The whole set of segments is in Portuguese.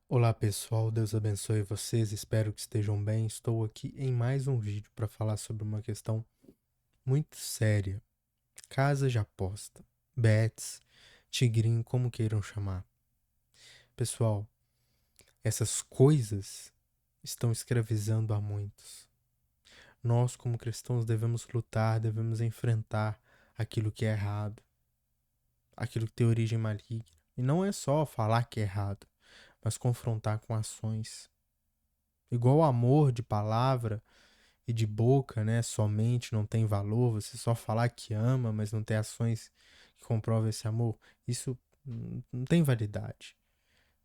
Olá pessoal, Deus abençoe vocês, espero que estejam bem. Estou aqui em mais um vídeo para falar sobre uma questão muito séria. Casa de aposta, bets, tigrinho, como queiram chamar. Pessoal, essas coisas estão escravizando a muitos. Nós, como cristãos, devemos lutar, devemos enfrentar aquilo que é errado, aquilo que tem origem maligna. E não é só falar que é errado, mas confrontar com ações. Igual o amor de palavra e de boca, né, somente não tem valor, você só falar que ama, mas não ter ações que comprovam esse amor, isso não tem validade.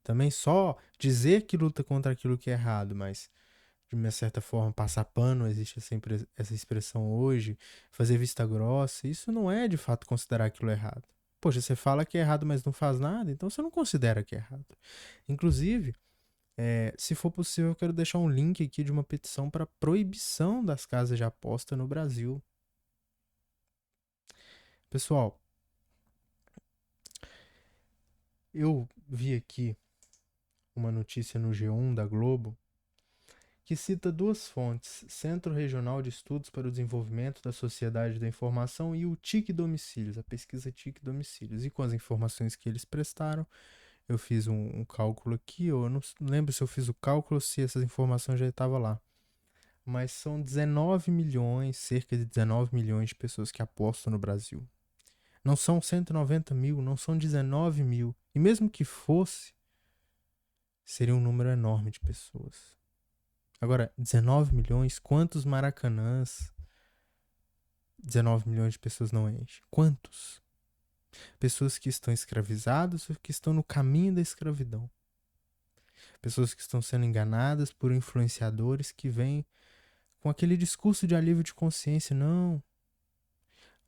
Também só dizer que luta contra aquilo que é errado, mas de uma certa forma passar pano, existe essa expressão hoje, fazer vista grossa, isso não é de fato considerar aquilo errado. Poxa, você fala que é errado, mas não faz nada, então você não considera que é errado. Inclusive, se for possível, eu quero deixar um link aqui de uma petição para proibição das casas de aposta no Brasil. Pessoal, eu vi aqui uma notícia no G1 da Globo que cita duas fontes: Centro Regional de Estudos para o Desenvolvimento da Sociedade da Informação e o TIC Domicílios, a pesquisa TIC Domicílios. E com as informações que eles prestaram, eu fiz um cálculo aqui, eu não lembro se eu fiz o cálculo ou se essas informações já estavam lá. Mas são 19 milhões, cerca de 19 milhões de pessoas que apostam no Brasil. Não são 190 mil, não são 19 mil. E mesmo que fosse, seria um número enorme de pessoas. Agora, 19 milhões, quantos maracanãs 19 milhões de pessoas não enchem? Quantos? Pessoas que estão escravizadas ou que estão no caminho da escravidão. Pessoas que estão sendo enganadas por influenciadores que vêm com aquele discurso de alívio de consciência. Não,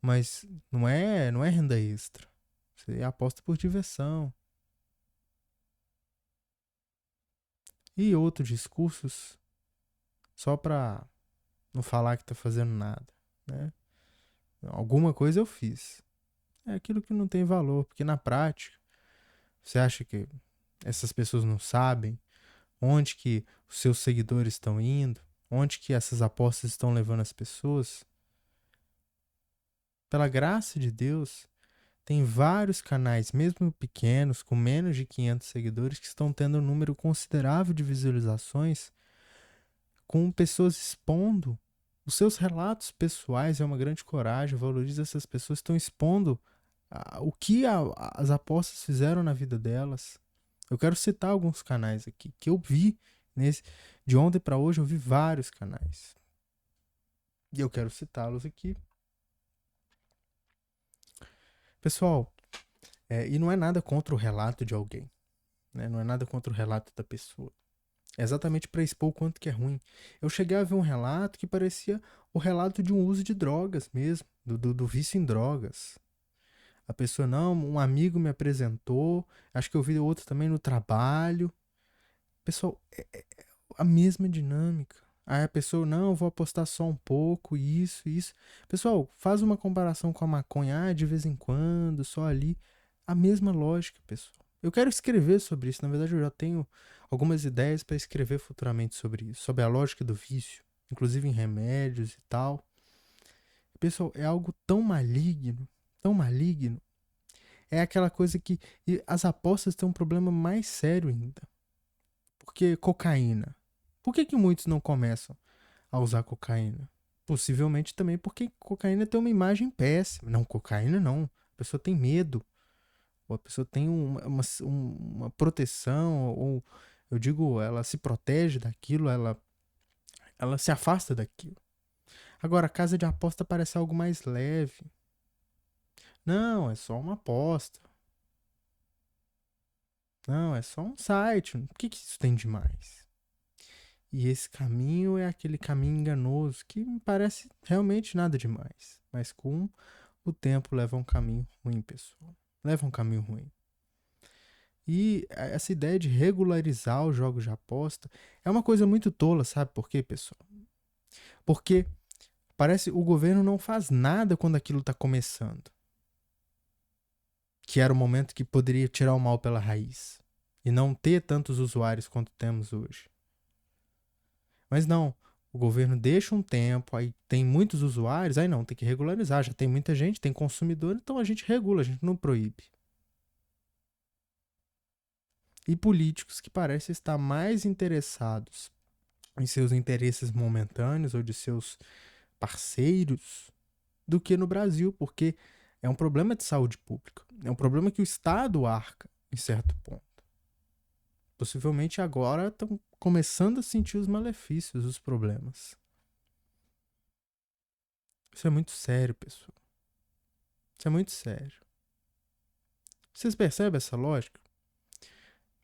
mas não é renda extra. Você aposta por diversão. E outros discursos só pra não falar que tá fazendo nada, né? Alguma coisa eu fiz. É aquilo que não tem valor, porque na prática, você acha que essas pessoas não sabem onde que os seus seguidores estão indo, onde que essas apostas estão levando as pessoas? Pela graça de Deus, tem vários canais, mesmo pequenos, com menos de 500 seguidores, que estão tendo um número considerável de visualizações, com pessoas expondo os seus relatos pessoais. É uma grande coragem, valoriza essas pessoas, estão expondo o que as apostas fizeram na vida delas. Eu quero citar alguns canais aqui que eu vi nesse de ontem para hoje. Eu vi vários canais e eu quero citá-los aqui. Pessoal, e não é nada contra o relato de alguém, né? Não é nada contra o relato da pessoa. É exatamente para expor o quanto que é ruim. Eu cheguei a ver um relato que parecia o relato de um uso de drogas mesmo, do vício em drogas. A pessoa, não, um amigo me apresentou, acho que eu vi outro também no trabalho. Pessoal, a mesma dinâmica. Aí a pessoa, não, eu vou apostar só um pouco, isso. Pessoal, faz uma comparação com a maconha, de vez em quando, só ali. A mesma lógica, pessoal. Eu quero escrever sobre isso. Na verdade, eu já tenho algumas ideias para escrever futuramente sobre isso, sobre a lógica do vício, inclusive em remédios e tal. Pessoal, é algo tão maligno, tão maligno. É aquela coisa que e as apostas têm um problema mais sério ainda. Porque cocaína. Por que muitos não começam a usar cocaína? Possivelmente também porque cocaína tem uma imagem péssima. Não, cocaína não. A pessoa tem medo. Ou a pessoa tem uma proteção. Ou eu digo, ela se protege daquilo, ela se afasta daquilo. Agora, a casa de aposta parece algo mais leve. Não, é só uma aposta. Não, é só um site. O que isso tem de mais? E esse caminho é aquele caminho enganoso que me parece realmente nada demais. Mas com o tempo leva a um caminho ruim, pessoal. Leva a um caminho ruim. E essa ideia de regularizar os jogos de aposta é uma coisa muito tola, sabe por quê, pessoal? Porque parece que o governo não faz nada quando aquilo está começando. Que era o momento que poderia tirar o mal pela raiz. e não ter tantos usuários quanto temos hoje. Mas não, o governo deixa um tempo, aí tem muitos usuários, aí não, tem que regularizar, já tem muita gente, tem consumidor, então a gente regula, a gente não proíbe. E políticos que parecem estar mais interessados em seus interesses momentâneos ou de seus parceiros do que no Brasil, porque é um problema de saúde pública. É um problema que o Estado arca em certo ponto. Possivelmente agora estão começando a sentir os malefícios, os problemas. Isso é muito sério, pessoal. Isso é muito sério. Vocês percebem essa lógica?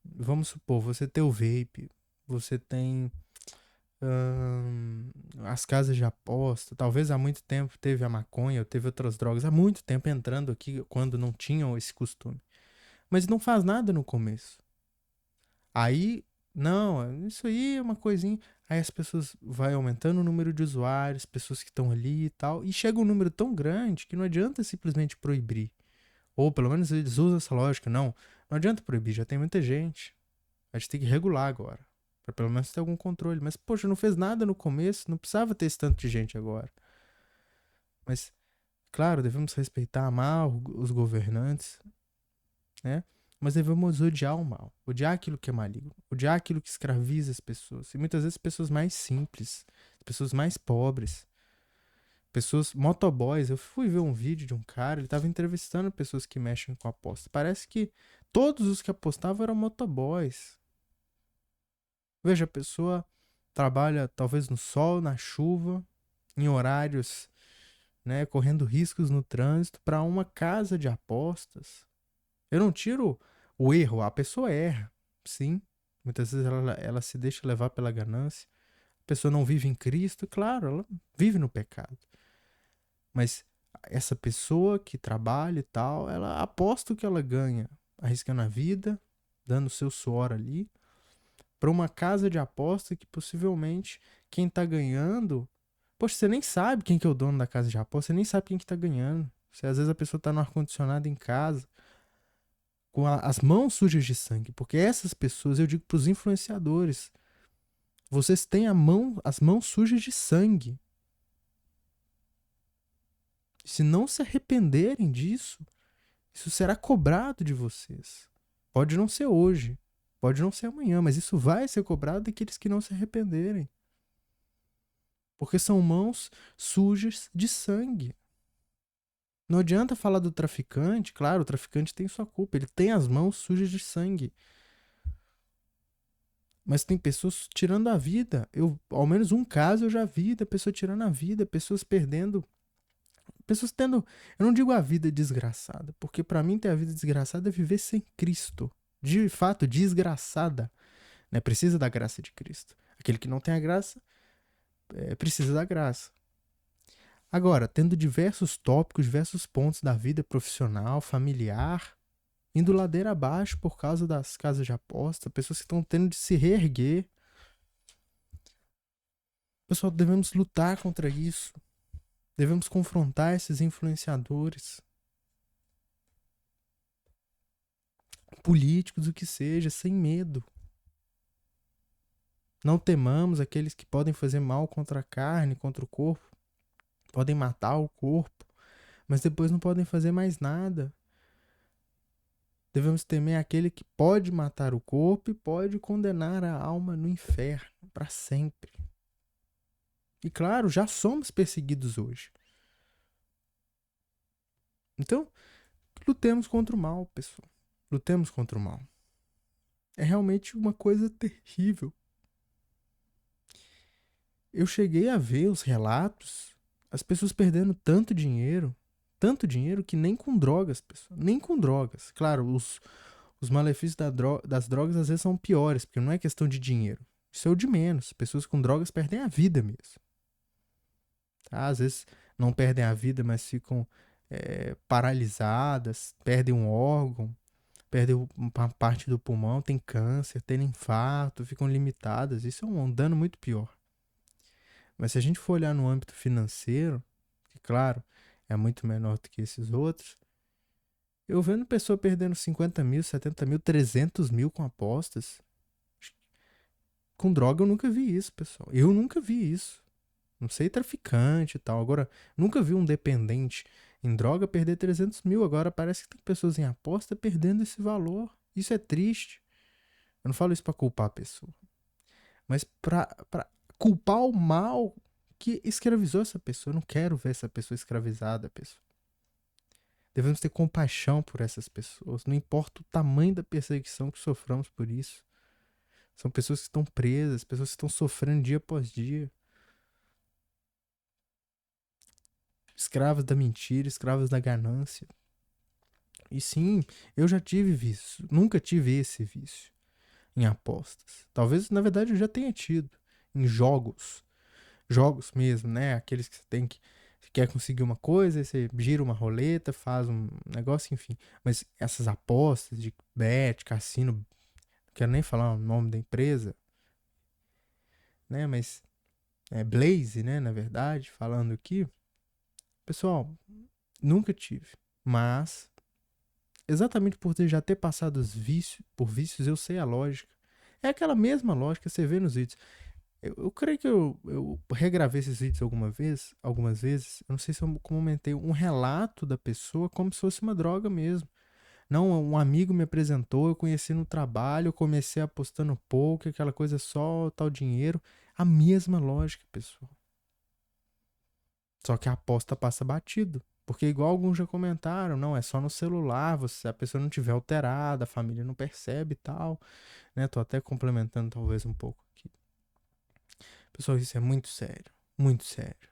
Vamos supor, você tem o vape, você tem as casas de aposta, talvez há muito tempo teve a maconha, ou teve outras drogas, há muito tempo entrando aqui quando não tinham esse costume. Mas não faz nada no começo. Aí, não, isso aí é uma coisinha. Aí as pessoas vai aumentando o número de usuários, pessoas que estão ali e tal, e chega um número tão grande que não adianta simplesmente proibir. Ou pelo menos eles usam essa lógica, não adianta proibir, já tem muita gente. A gente tem que regular agora. Pra pelo menos ter algum controle. Mas, poxa, não fez nada no começo, não precisava ter esse tanto de gente agora. Mas, claro, devemos respeitar, amar os governantes, né? Mas devemos odiar o mal, odiar aquilo que é maligno, odiar aquilo que escraviza as pessoas. E muitas vezes pessoas mais simples, pessoas mais pobres, pessoas motoboys. Eu fui ver um vídeo de um cara, ele tava entrevistando pessoas que mexem com apostas. Parece que todos os que apostavam eram motoboys. Veja, a pessoa trabalha talvez no sol, na chuva, em horários, né, correndo riscos no trânsito para uma casa de apostas. Eu não tiro o erro, a pessoa erra, sim. Muitas vezes ela se deixa levar pela ganância. A pessoa não vive em Cristo, claro, ela vive no pecado. Mas essa pessoa que trabalha e tal, ela aposta o que ela ganha, arriscando a vida, dando o seu suor ali, para uma casa de aposta que possivelmente quem tá ganhando. Poxa, você nem sabe quem que é o dono da casa de aposta, você nem sabe quem que tá ganhando. Você, às vezes a pessoa tá no ar-condicionado em casa, com as mãos sujas de sangue. Porque essas pessoas, eu digo pros influenciadores, vocês têm as mãos sujas de sangue. Se não se arrependerem disso, isso será cobrado de vocês. Pode não ser hoje, pode não ser amanhã, mas isso vai ser cobrado daqueles que não se arrependerem. Porque são mãos sujas de sangue. Não adianta falar do traficante, claro, o traficante tem sua culpa, ele tem as mãos sujas de sangue. Mas tem pessoas tirando a vida. Ao menos um caso eu já vi da pessoa tirando a vida, pessoas perdendo, pessoas tendo, eu não digo a vida desgraçada, porque pra mim ter a vida desgraçada é viver sem Cristo. De fato, desgraçada, né? Precisa da graça de Cristo. Aquele que não tem a graça, precisa da graça. Agora, tendo diversos tópicos, diversos pontos da vida profissional, familiar, indo ladeira abaixo por causa das casas de aposta, pessoas que estão tendo de se reerguer. Pessoal, devemos lutar contra isso. Devemos confrontar esses influenciadores, políticos, o que seja, sem medo. Não temamos aqueles que podem fazer mal contra a carne, contra o corpo, podem matar o corpo, mas depois não podem fazer mais nada. Devemos temer aquele que pode matar o corpo e pode condenar a alma no inferno para sempre. E claro, já somos perseguidos hoje. Então, lutemos contra o mal, pessoal. Lutemos contra o mal. É realmente uma coisa terrível. Eu cheguei a ver os relatos, as pessoas perdendo tanto dinheiro que nem com drogas, pessoal, nem com drogas. Claro, os malefícios das drogas às vezes são piores, porque não é questão de dinheiro. Isso é o de menos. Pessoas com drogas perdem a vida mesmo. Tá? Às vezes não perdem a vida, mas ficam paralisadas, perdem um órgão, perdem uma parte do pulmão, tem câncer, tem infarto, ficam limitadas. Isso é um dano muito pior. Mas se a gente for olhar no âmbito financeiro, que claro, é muito menor do que esses outros, Eu vendo pessoa perdendo 50 mil, 70 mil, 300 mil com apostas. Com droga eu nunca vi isso, pessoal. Eu nunca vi isso. Não sei traficante e tal. Agora, nunca vi um dependente em droga perder 300 mil. Agora parece que tem pessoas em aposta perdendo esse valor. Isso é triste. Eu não falo isso pra culpar a pessoa. Mas pra culpar o mal que escravizou essa pessoa. Eu não quero ver essa pessoa escravizada, pessoal. Devemos ter compaixão por essas pessoas. Não importa o tamanho da perseguição que soframos por isso. São pessoas que estão presas, pessoas que estão sofrendo dia após dia. Escravas da mentira, escravas da ganância. E sim, eu já tive vício. Nunca tive esse vício em apostas. Talvez, na verdade, eu já tenha tido em jogos. Jogos mesmo, né? Aqueles que você tem que. Você quer conseguir uma coisa, aí você gira uma roleta, faz um negócio, enfim. Mas essas apostas de bet, cassino, não quero nem falar o nome da empresa, né? Mas é Blaze, né? Na verdade, falando aqui. Pessoal, nunca tive. Mas exatamente por já ter passado por vícios, eu sei a lógica. É aquela mesma lógica que você vê nos vídeos. Eu creio que eu regravei esses vídeos algumas vezes. Eu não sei se eu comentei um relato da pessoa como se fosse uma droga mesmo. Não, um amigo me apresentou, eu conheci no trabalho, eu comecei apostando pouco, aquela coisa só, tal dinheiro. A mesma lógica, pessoal. Só que a aposta passa batido. Porque igual alguns já comentaram, não, é só no celular, se a pessoa não tiver alterada, a família não percebe e tal, né? Tô até complementando talvez um pouco aqui. Pessoal, isso é muito sério, muito sério.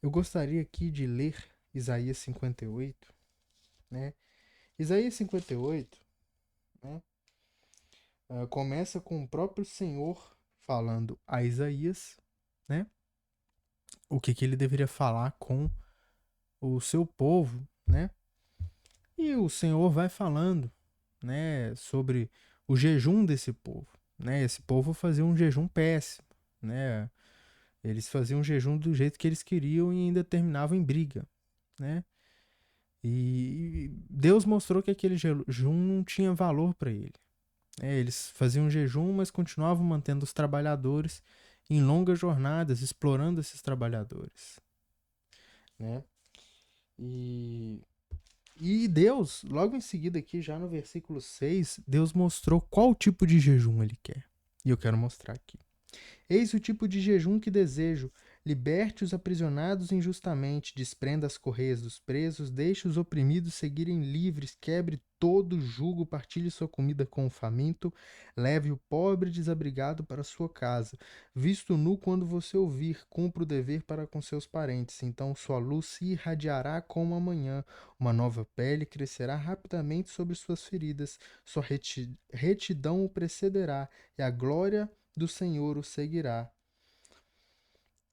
Eu gostaria aqui de ler Isaías 58, né? Isaías 58, né? Começa com o próprio Senhor falando a Isaías, né? O que ele deveria falar com o seu povo, né? E o Senhor vai falando, né, sobre o jejum desse povo, né? Esse povo fazia um jejum péssimo, né? Eles faziam um jejum do jeito que eles queriam e ainda terminavam em briga, né? E Deus mostrou que aquele jejum não tinha valor para ele, né? Eles faziam um jejum, mas continuavam mantendo os trabalhadores em longas jornadas, explorando esses trabalhadores, né? E E Deus, logo em seguida aqui, já no versículo 6, Deus mostrou qual tipo de jejum ele quer. E eu quero mostrar aqui. Eis o tipo de jejum que desejo. Liberte os aprisionados injustamente, desprenda as correias dos presos, deixe os oprimidos seguirem livres, quebre todo jugo, partilhe sua comida com o faminto, leve o pobre desabrigado para sua casa. Visto nu quando você ouvir, cumpra o dever para com seus parentes. Então sua luz se irradiará como a manhã, uma nova pele crescerá rapidamente sobre suas feridas, sua retidão o precederá, e a glória do Senhor o seguirá.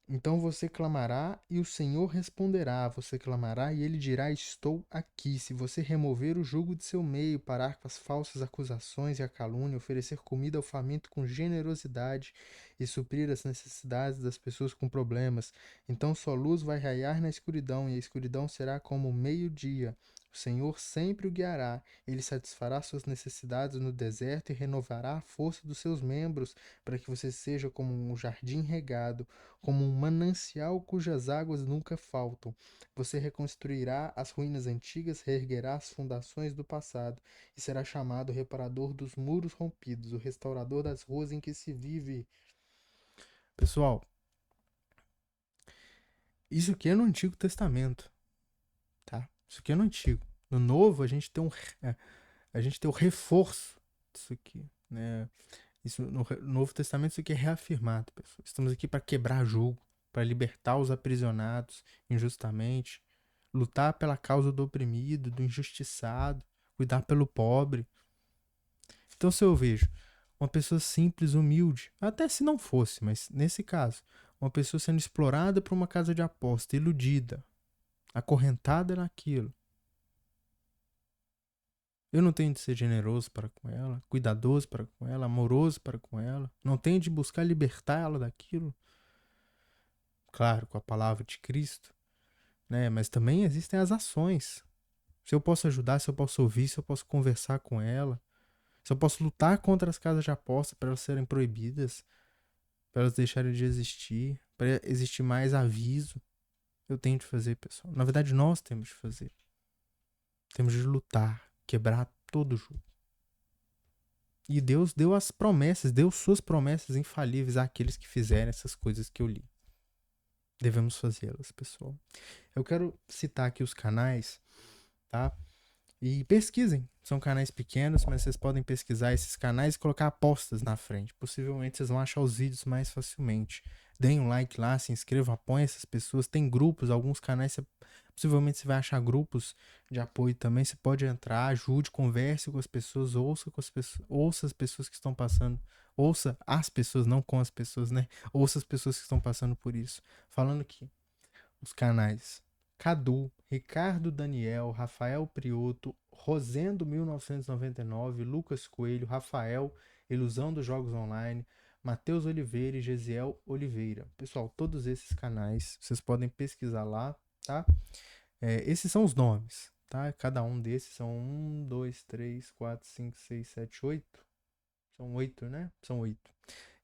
Então você clamará e o Senhor responderá. Você clamará e ele dirá: Estou aqui. Se você remover o jugo de seu meio, parar com as falsas acusações e a calúnia, oferecer comida ao faminto com generosidade e suprir as necessidades das pessoas com problemas, então sua luz vai raiar na escuridão e a escuridão será como o meio-dia. O Senhor sempre o guiará. Ele satisfará suas necessidades no deserto e renovará a força dos seus membros para que você seja como um jardim regado, como um manancial cujas águas nunca faltam. Você reconstruirá as ruínas antigas, reerguerá as fundações do passado, e será chamado o reparador dos muros rompidos, o restaurador das ruas em que se vive. Pessoal, isso aqui é no Antigo Testamento, tá? Isso aqui é no Antigo. No Novo, a gente tem o reforço disso aqui, né? Isso, no Novo Testamento, isso aqui é reafirmado, pessoal. Estamos aqui para quebrar julgo, para libertar os aprisionados injustamente, lutar pela causa do oprimido, do injustiçado, cuidar pelo pobre. Então, se eu vejo uma pessoa simples, humilde, até se não fosse, mas nesse caso, uma pessoa sendo explorada por uma casa de aposta, iludida, acorrentada naquilo, eu não tenho de ser generoso para com ela, cuidadoso para com ela, amoroso para com ela. Não tenho de buscar libertar ela daquilo. Claro, com a palavra de Cristo, né? Mas também existem as ações. Se eu posso ajudar, se eu posso ouvir, se eu posso conversar com ela, se eu posso lutar contra as casas de aposta para elas serem proibidas, para elas deixarem de existir, para existir mais aviso, eu tenho de fazer, pessoal. Na verdade, nós temos de fazer. Temos de lutar, quebrar todo o jogo. E Deus deu as promessas, deu suas promessas infalíveis àqueles que fizerem essas coisas que eu li. Devemos fazê-las, pessoal. Eu quero citar aqui os canais, tá? E pesquisem. São canais pequenos, mas vocês podem pesquisar esses canais e colocar apostas na frente. Possivelmente vocês vão achar os vídeos mais facilmente. Deem um like lá, se inscrevam, apoiem essas pessoas. Tem grupos, alguns canais, possivelmente você vai achar grupos de apoio também. Você pode entrar, ajude, converse com as pessoas, ouça com as pessoas, ouça as pessoas que estão passando. Ouça as pessoas, não com as pessoas, né? Ouça as pessoas que estão passando por isso. Falando aqui, os canais Cadu, Ricardo Daniel, Rafael Prioto, Rosendo 1999, Lucas Coelho, Rafael, Ilusão dos Jogos Online, Matheus Oliveira e Gesiel Oliveira. Pessoal, todos esses canais, vocês podem pesquisar lá, tá? Esses são os nomes, tá? Cada um desses são 1, 2, 3, 4, 5, 6, 7, 8. São 8, né? São 8.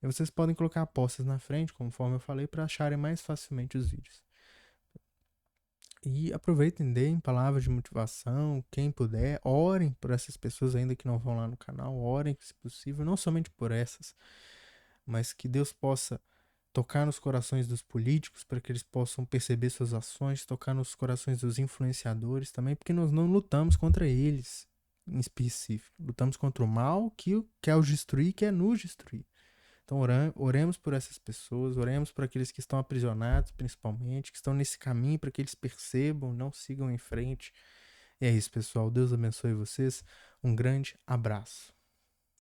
E vocês podem colocar apostas na frente, conforme eu falei, para acharem mais facilmente os vídeos. E aproveitem, deem palavras de motivação, quem puder, orem por essas pessoas ainda que não vão lá no canal, orem, se possível, não somente por essas, mas que Deus possa tocar nos corações dos políticos para que eles possam perceber suas ações, tocar nos corações dos influenciadores também, porque nós não lutamos contra eles em específico, lutamos contra o mal que quer os destruir, quer nos destruir. Então oremos por essas pessoas, oremos por aqueles que estão aprisionados, principalmente, que estão nesse caminho, para que eles percebam, não sigam em frente. E é isso, pessoal. Deus abençoe vocês. Um grande abraço.